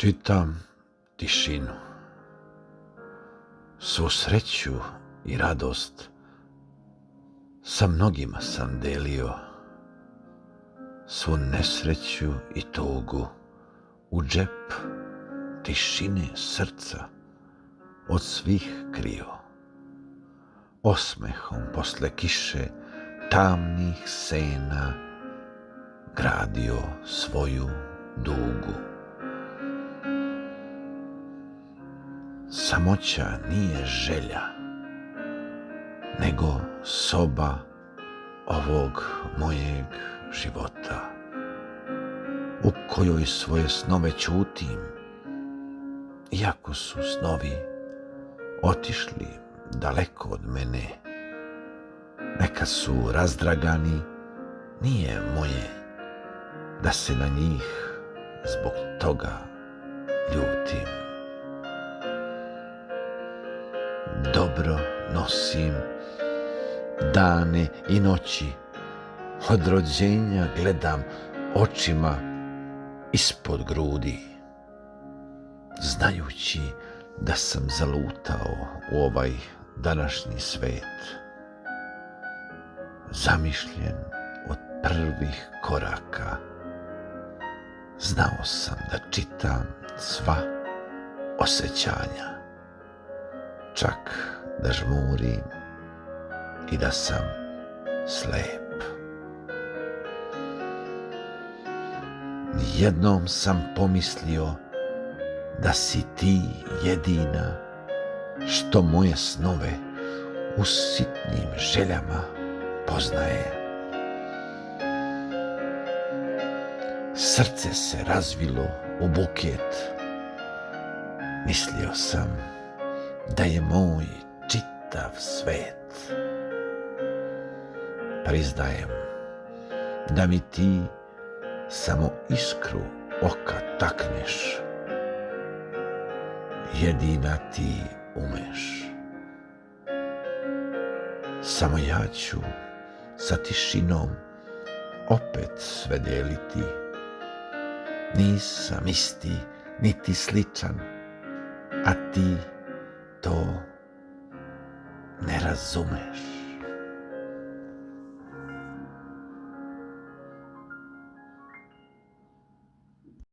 Čitam tišinu, svu sreću i radost sa mnogima sam delio, svu nesreću i tugu u džep tišine srca od svih krio, osmehom posle kiše tamnih sena gradio svoju dugu. Samoća nije želja, nego soba ovog mojeg života, u kojoj svoje snove ćutim, iako su snovi otišli daleko od mene. Neka su razdragani, nije moje da se na njih zbog toga ljutim. Dobro nosim dane i noći, od rođenja gledam očima ispod grudi, znajući da sam zalutao u ovaj današnji svet, zamišljen od prvih koraka. Znao sam da čitam sva osjećanja, čak da žmurim i da sam slep. Jednom sam pomislio da si ti jedina što moje snove u sitnim željama poznaje. Srce se razvilo u buket, mislio sam da je moj čitav svet. Priznajem da mi ti samo iskru oka takneš, jedina ti umeš. Samo ja ću sa tišinom opet sve deliti. Nisam isti niti sličan, a ti to ne razumeš.